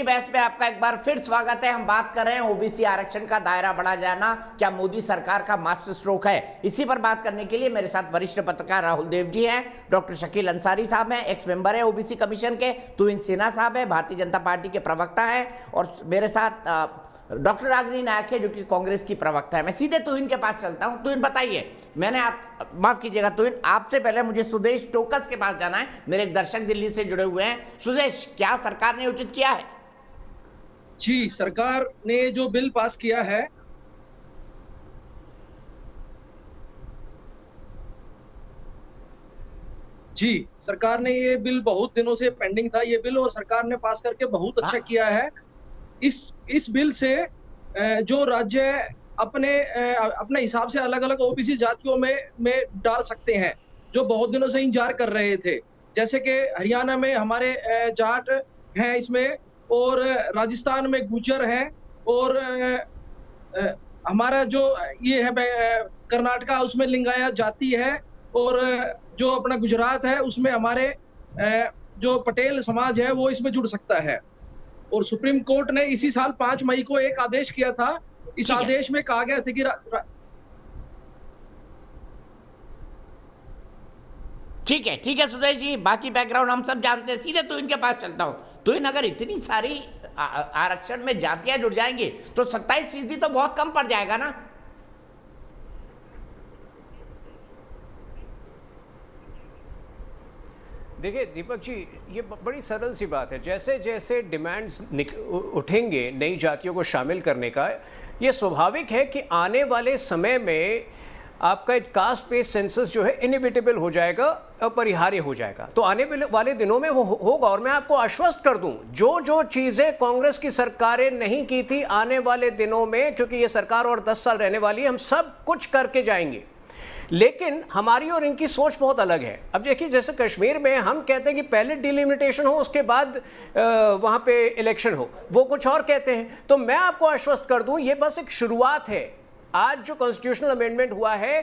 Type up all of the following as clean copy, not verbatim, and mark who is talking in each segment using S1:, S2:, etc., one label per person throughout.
S1: बहस में आपका एक बार फिर स्वागत है। हम बात कर रहे हैं ओबीसी आरक्षण का दायरा बढ़ा जाना क्या मोदी सरकार का मास्टर स्ट्रोक है। इसी पर बात करने के लिए मेरे साथ वरिष्ठ पत्रकार राहुल देव जी हैं, डॉक्टर शकील अंसारी साहब हैं, एक्स मेंबर है ओबीसी कमीशन के, तुहिन सिन्हा साहब है, भारतीय जनता पार्टी के प्रवक्ता हैं, और मेरे साथ डॉक्टर रागिनी नायक है जो कि कांग्रेस की प्रवक्ता है। मैं सीधे तुहिन के पास चलता हूं। तुहिन बताइए, मैंने आप माफ कीजिएगा तुहिन, आपसे पहले मुझे सुदेश टोकस के पास जाना है। मेरे एक दर्शक दिल्ली से जुड़े हुए हैं। सुदेश, क्या सरकार ने उचित किया है?
S2: जी, सरकार ने जो बिल पास किया है, जी सरकार ने ये बिल बहुत दिनों से पेंडिंग था ये बिल, और सरकार ने पास करके बहुत अच्छा किया है। इस बिल से जो राज्य अपने हिसाब से अलग अलग ओबीसी जातियों में डाल सकते हैं, जो बहुत दिनों से इंतजार कर रहे थे। जैसे कि हरियाणा में हमारे जाट हैं इसमें, और राजस्थान में गुज्जर हैं, और हमारा जो ये है कर्नाटका, उसमें लिंगायत जाति है, और जो अपना गुजरात है उसमें हमारे जो पटेल समाज है वो इसमें जुड़ सकता है। और सुप्रीम कोर्ट ने इसी साल 5 मई को एक आदेश किया था। इस आदेश में कहा गया था कि
S1: ठीक है सुदेश जी, बाकी बैकग्राउंड हम सब जानते हैं। सीधे तो इनके पास चलता हूं। तो इन अगर इतनी सारी आरक्षण में जातियां जुड़ जाएंगी तो 27% तो बहुत कम पड़ जाएगा ना।
S3: देखिए दीपक जी, ये बड़ी सरल सी बात है। जैसे जैसे डिमांड्स उठेंगे नई जातियों को शामिल करने का, ये स्वाभाविक है कि आने वाले समय में आपका एक कास्ट बेस्ड सेंसस जो है इनएविटेबल हो जाएगा, अपरिहार्य हो जाएगा। तो आने वाले दिनों में वो होगा। और मैं आपको आश्वस्त कर दूं, जो जो चीजें कांग्रेस की सरकारें नहीं की थी, आने वाले दिनों में, क्योंकि ये सरकार और 10 साल रहने वाली है, हम सब कुछ करके जाएंगे। लेकिन हमारी और इनकी सोच बहुत अलग है। अब देखिए, जैसे कश्मीर में हम कहते हैं कि पहले डिलिमिटेशन हो, उसके बाद वहां पे इलेक्शन हो, वो कुछ और कहते हैं। तो मैं आपको आश्वस्त कर दूं, ये बस एक शुरुआत है। आज जो कॉन्स्टिट्यूशनल अमेंडमेंट हुआ है,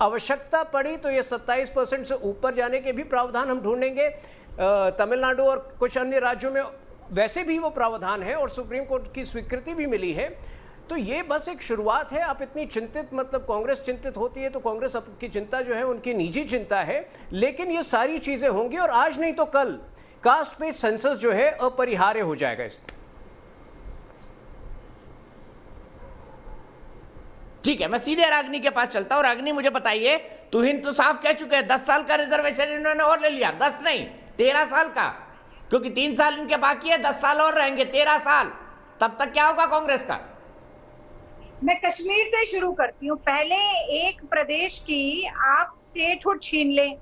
S3: आवश्यकता पड़ी तो ये 27% से ऊपर जाने के भी प्रावधान हम ढूंढेंगे। तमिलनाडु और कुछ अन्य राज्यों में वैसे भी वो प्रावधान है और सुप्रीम कोर्ट की स्वीकृति भी मिली है। तो ये बस एक शुरुआत है। आप इतनी चिंतित, मतलब कांग्रेस चिंतित होती है तो कांग्रेस की चिंता जो है उनकी निजी चिंता है, लेकिन ये सारी चीजें होंगी और आज नहीं तो कल कास्ट बेस्ड सेंसस जो है अपरिहार्य हो जाएगा इसमें।
S1: ठीक है, मैं सीधे रागिनी के पास चलता हूं। रागिनी, मुझे बताइए, तुहिन तो साफ कह चुके हैं 10 साल का रिजर्वेशन इन्होंने और ले लिया। 10 नहीं, 13 साल का, क्योंकि 3 साल इनके बाकी है, 10 साल और रहेंगे, 13 साल। तब तक क्या होगा कांग्रेस का?
S4: मैं कश्मीर से शुरू करती हूँ। पहले एक प्रदेश की आप स्टेटहुड छीन लें,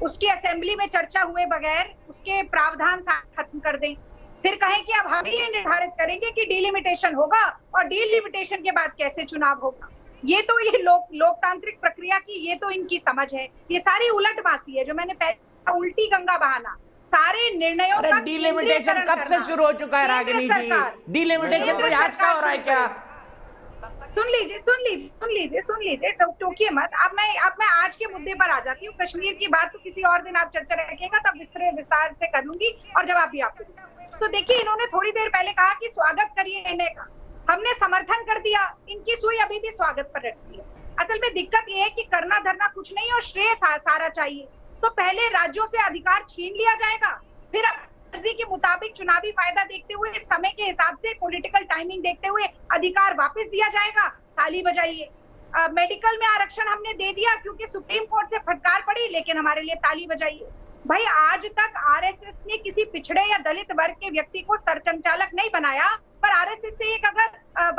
S4: उसकी असेंबली में चर्चा हुए बगैर उसके प्रावधान खत्म कर दें, फिर कहें कि अब हम ये निर्धारित करेंगे कि डिलिमिटेशन होगा और डिलिमिटेशन के बाद कैसे चुनाव होगा। ये तो ये लोकतांत्रिक प्रक्रिया की ये तो इनकी समझ है। ये सारी उलटबाजी है, जो मैंने पहले उल्टी गंगा बहाना, सारे निर्णयों का
S1: डिलिमिटेशन कब से शुरू हो चुका है रागिनी जी? डिलिमिटेशन कोई आज का हो रहा है क्या?
S4: सुन लीजिए, टोकिए मत। अब मैं आज के मुद्दे पर आ जाती हूँ। कश्मीर की बात तो किसी और दिन आप चर्चा रखेगा, तब विस्तार से कर लूंगी और जवाब भी आपको दूंगी। तो देखिए, इन्होंने थोड़ी देर पहले कहा कि स्वागत करिए निर्णय का, हमने समर्थन कर दिया। इनकी सुई अभी भी स्वागत पर रखती है। असल में दिक्कत ये है कि करना धरना कुछ नहीं और श्रेय सारा चाहिए। तो पहले राज्यों से अधिकार छीन लिया जाएगा, फिर मर्जी के मुताबिक चुनावी फायदा देखते हुए, समय के हिसाब से पॉलिटिकल टाइमिंग देखते हुए अधिकार वापस दिया जाएगा। ताली बजाइए। मेडिकल में आरक्षण हमने दे दिया क्योंकि सुप्रीम कोर्ट से फटकार पड़ी, लेकिन हमारे लिए ताली बजाइए। भाई, आज तक आरएसएस ने किसी पिछड़े या दलित वर्ग के व्यक्ति को सरसंघचालक नहीं बनाया, पर आरएसएस से एक अगर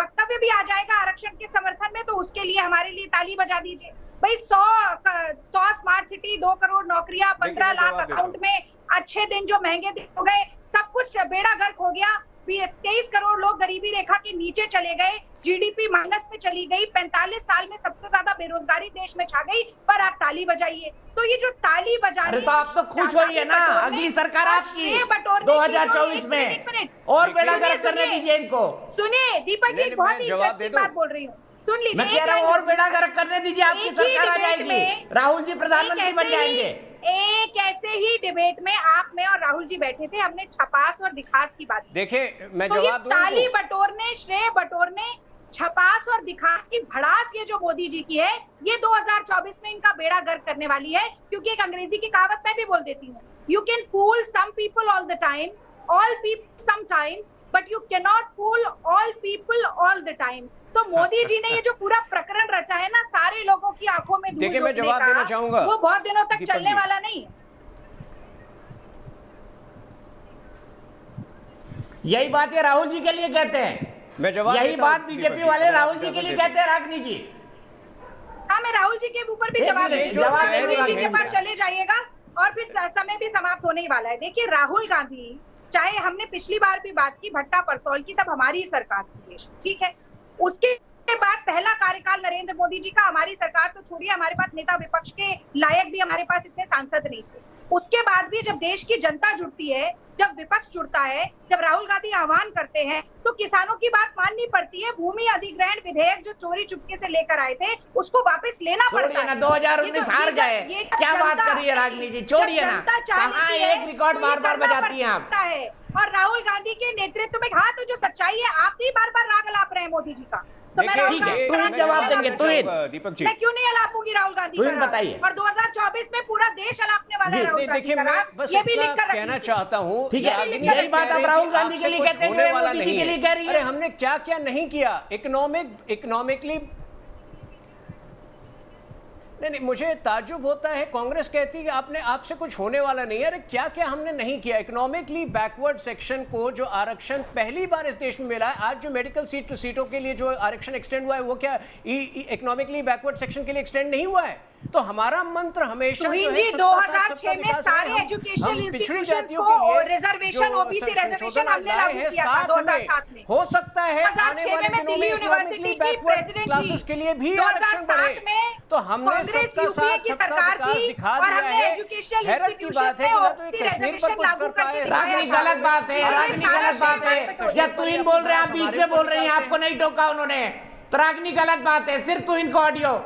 S4: वक्तव्य भी आ जाएगा आरक्षण के समर्थन में, तो उसके लिए हमारे लिए ताली बजा दीजिए। भाई, 100 स्मार्ट सिटी, 2 करोड़ नौकरियां, 15 लाख अकाउंट में, अच्छे दिन जो महंगे दिन हो गए, सब कुछ बेड़ा गर्क हो गया। 23 करोड़ लोग गरीबी रेखा के नीचे चले गए, जीडीपी माइनस में चली गई, 45 साल में सबसे ज्यादा बेरोजगारी देश में छा गई, पर आप ताली बजाइए। तो ये जो ताली बजा रहे,
S1: तो आप तो खुश होइए ना, अगली सरकार आपकी 2024 में, और बेड़ा गर्क करने दीजिए इनको।
S4: सुनिए दीपक जी, बहुत ही इंटरेस्टिंग बात बोल रही हूँ, सुन लीजिए।
S1: मैं कह रहा हूँ और बेड़ा गर्क करने दीजिए, आपकी सरकार आ जाएगी, राहुल जी प्रधानमंत्री बन जाएंगे।
S4: एक एक ऐसे ही डिबेट में आप, मैं और राहुल जी बैठे थे, हमने छपास और दिखास की बात की।
S3: देखिए मैं
S4: तो ये
S3: जवाब दूं
S4: ताली
S3: इनको।
S4: बटोरने, श्रेय बटोरने, छपास और दिखास की भड़ास ये जो मोदी जी की है, ये 2024 में इनका बेड़ा गर्क करने वाली है। क्योंकि एक अंग्रेजी की कहावत मैं भी बोल देती हूँ, you can fool some people all the time, all people sometimes, but you can not fool all people all the time. तो मोदी जी ने ये जो पूरा प्रकरण रचा है ना, सारे लोगों की आंखों में धूल
S3: देखिए, मैं
S4: झोंकने
S3: जवाब
S4: का,
S3: देना चाहूंगा
S4: वो बहुत दिनों तक
S3: दीपक
S4: चलने
S3: जी।
S4: वाला नहीं है।
S1: यही बात ये राहुल जी के लिए कहते हैं,
S3: मैं जवाब
S1: यही
S3: देता हूं,
S1: बात
S3: दीपक
S1: बीजेपी
S3: जी,
S1: वाले
S3: जवाब
S1: राहुल जी
S3: इजाजत
S1: के लिए
S3: दीजिए।
S1: कहते हैं। रागनी जी,
S4: हाँ, मैं राहुल जी के ऊपर भी
S1: एक
S4: जवाब
S1: मिनट,
S4: देती
S1: जवाब
S4: हूँ।
S1: देने
S4: मोदी जी
S1: वाले
S4: के पास
S1: हैं।
S4: चले जाइएगा और फिर समय भी समाप्त होने ही वाला है। देखिए, राहुल गांधी, चाहे हमने पिछली बार भी बात की भट्टा परसौल की, तब हमारी ही सरकार थी देश, ठीक है। उसके बाद पहला कार्यकाल नरेंद्र मोदी जी का, हमारी सरकार तो छोड़िए, हमारे पास नेता विपक्ष के लायक भी हमारे पास इतने सांसद नहीं थे। उसके बाद भी जब देश की जनता जुड़ती है, जब विपक्ष जुड़ता है, जब राहुल गांधी आह्वान करते हैं, तो किसानों की बात माननी पड़ती है। भूमि अधिग्रहण विधेयक जो चोरी चुपके से लेकर आए थे, उसको वापस लेना पड़ता
S1: छोड़िए
S4: है।
S1: ना, 2019 हार गए, क्या बात कर रही है रागनी जी, छोड़िए ना, कहाँ एक रिकॉर्ड बार बार बजाती हैं आप।
S4: और राहुल गांधी के नेतृत्व में, हाँ, तो जो सच्चाई है, आप भी बार बार राग अलाप रहे हैं मोदी जी का। तो मैं
S3: देखिए,
S4: राहुल
S1: ठीक है,
S4: गांधी
S1: तो
S4: का
S1: ये
S4: राग
S1: जवाब
S4: अलाप
S1: देंगे,
S4: नहीं
S1: तो ये-
S4: करूंगी।
S3: दीपक जी,
S4: मैं क्यों नहीं अलापूंगी राहुल गांधी
S1: तो
S4: का
S1: इन
S4: राग?
S1: बताइए।
S4: और 2024 में पूरा देश अलापने वाला है राहुल गांधी
S3: देखिए
S4: का
S3: मैं
S4: राग।
S3: बस
S4: ये भी
S3: इतना
S4: लिख कर
S3: कहना
S4: रखिए।
S3: चाहता हूँ,
S1: ठीक है,
S3: रागिनी
S1: यही
S3: जी
S1: बात
S3: कह
S1: आप
S3: रहे
S1: राहुल
S3: हैं कि
S1: गांधी के लिए
S3: आपसे
S1: कहते हैं,
S3: कुछ
S1: जो ये
S3: होने वाला
S1: मोदी जी
S3: नहीं
S1: के लिए
S3: है।
S1: कह रही है।
S3: अरे हमने क्या क्या नहीं किया इकोनॉमिकली। नहीं, मुझे ताज्जुब होता है, कांग्रेस कहती है कि आपसे कुछ होने वाला नहीं है। अरे क्या क्या हमने नहीं किया। इकोनॉमिकली बैकवर्ड सेक्शन को जो आरक्षण पहली बार इस देश में मिला है, आज जो मेडिकल सीटों के लिए जो आरक्षण एक्सटेंड हुआ है, वो क्या इकोनॉमिकली बैकवर्ड सेक्शन के लिए एक्सटेंड नहीं हुआ है? तो हमारा मंत्र हमेशा जो है,
S4: जी,
S3: सबका साथ,
S4: 2006
S3: सबका
S4: में
S3: विकास
S4: सारे
S3: है।
S4: एजुकेशनल
S3: हम पिछड़ी
S4: इंस्टीट्यूशंस
S3: जातियों
S4: को
S3: के लिए
S4: रिजर्वेशन,
S3: जो
S4: ओबीसी रिजर्वेशन
S3: संशोधन
S4: हमने
S3: लाए
S4: लागू
S3: हैं
S4: किया था
S3: साथ
S4: 2007 में।
S3: हो सकता है
S4: 2006
S3: आने वाले
S4: में
S3: दिनों
S4: दिल्ली
S3: में
S4: यूनिवर्सिटी
S3: इकोनॉमिकली
S4: की
S3: बैकवर्ड
S4: प्रेसिडेंट
S3: क्लासेस
S4: थी।
S3: के लिए भी आरक्षण
S4: 2007
S3: बढ़े।
S4: में
S3: तो हमने
S4: कांग्रेस
S3: सबका
S4: यूपीए
S3: साथ,
S4: की
S3: सबका
S4: सरकार
S3: विकास
S4: थी
S3: दिखा
S4: और
S3: दिया
S4: हमने
S3: है।
S4: एजुकेशनल
S3: हैरत की बात है कि ना तो ये कश्मीर पर कुछ कर पाए।
S1: रागनी गलत बात है, रागनी गलत बात है। जब तुहिन बोल रहे हैं, आप बीच में बोल रही हैं, आपको नहीं टोका उन्होंने। तो रागनी गलत बात है, सिर्फ तुहिन को ऑडियो।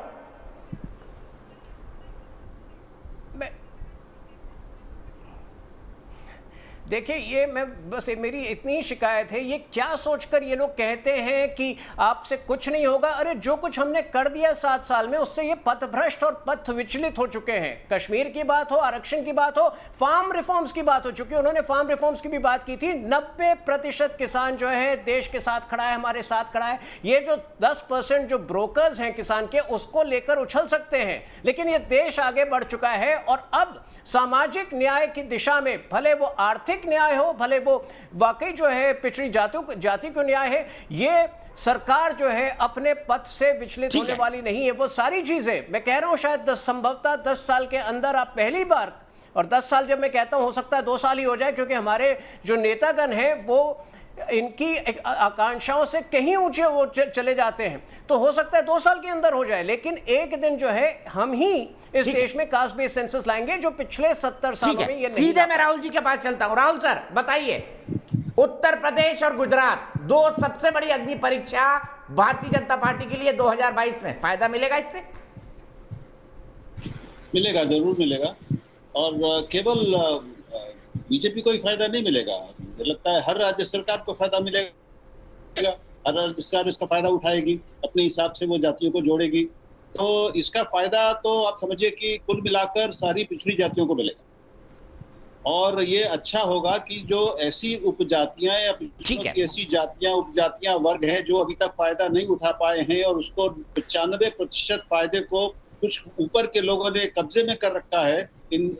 S3: देखिए, ये मैं बस मेरी इतनी शिकायत है, ये क्या सोचकर ये लोग कहते हैं कि आपसे कुछ नहीं होगा। अरे जो कुछ हमने कर दिया 7 साल में, उससे ये पथभ्रष्ट और पथ विचलित हो चुके हैं। कश्मीर की बात हो, आरक्षण की बात हो, फार्म रिफॉर्म्स की बात हो चुकी है। उन्होंने फार्म रिफॉर्म्स की भी बात की थी। 90% किसान जो है देश के साथ खड़ा है, हमारे साथ खड़ा है। ये जो 10% जो ब्रोकर्स हैं किसान के, उसको लेकर उछल सकते हैं, लेकिन ये देश आगे बढ़ चुका है। और अब सामाजिक न्याय की दिशा में, भले वो आर्थिक न्याय हो, भले वो वाकई जो है पिछड़ी जाति को न्याय है, ये सरकार जो है अपने पथ से विचलित होने वाली नहीं है। वो सारी चीजें मैं कह रहा हूं, शायद संभवतः 10 साल के अंदर आप पहली बार, और 10 साल जब मैं कहता हूं, हो सकता है 2 साल ही हो जाए, क्योंकि हमारे जो नेतागण हैं वो इनकी आकांक्षाओं से कहीं ऊंचे वो चले जाते हैं। तो हो सकता है 2 साल के अंदर हो जाए, लेकिन एक दिन जो है हम ही इस देश में कास्ट बेस्ड सेंसस लाएंगे, जो पिछले 70 सालों में ये नहीं।
S1: सीधे मैं राहुल जी के पास चलता हूं। राहुल सर, बताइए, उत्तर प्रदेश और गुजरात, 2 सबसे बड़ी अग्नि परीक्षा भारतीय जनता पार्टी के लिए 2022 में, फायदा मिलेगा इससे?
S5: मिलेगा, जरूर मिलेगा। और केवल बीजेपी को ही फायदा नहीं मिलेगा, मुझे लगता है हर राज्य सरकार को फायदा मिलेगा। हर राज्य सरकार इसका फायदा उठाएगी, अपने हिसाब से वो जातियों को जोड़ेगी। तो इसका फायदा तो आप समझिए कि कुल मिलाकर सारी पिछड़ी जातियों को मिलेगा। और ये अच्छा होगा कि जो ऐसी उपजातियां या पिछड़ों की ऐसी जातियां, उपजातियां, वर्ग हैं जो अभी तक फायदा नहीं उठा पाए हैं, और उसको 95% फायदे को कुछ ऊपर के लोगों ने कब्जे में कर रखा है इन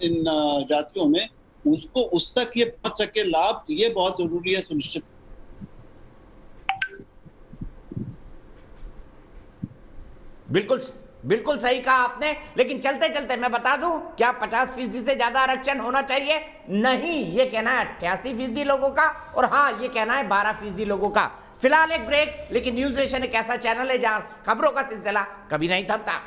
S5: जातियों में, उसको उस तक ये पहुंच सके लाभ, ये बहुत जरूरी है सुनिश्चित।
S1: बिल्कुल सही कहा आपने। लेकिन चलते चलते मैं बता दूं, क्या 50% से ज्यादा आरक्षण होना चाहिए? नहीं, ये कहना है 88% लोगों का, और हाँ, ये कहना है 12% लोगों का। फिलहाल एक ब्रेक, लेकिन न्यूज नेशन एक ऐसा चैनल है जहां खबरों का सिलसिला कभी नहीं थमता।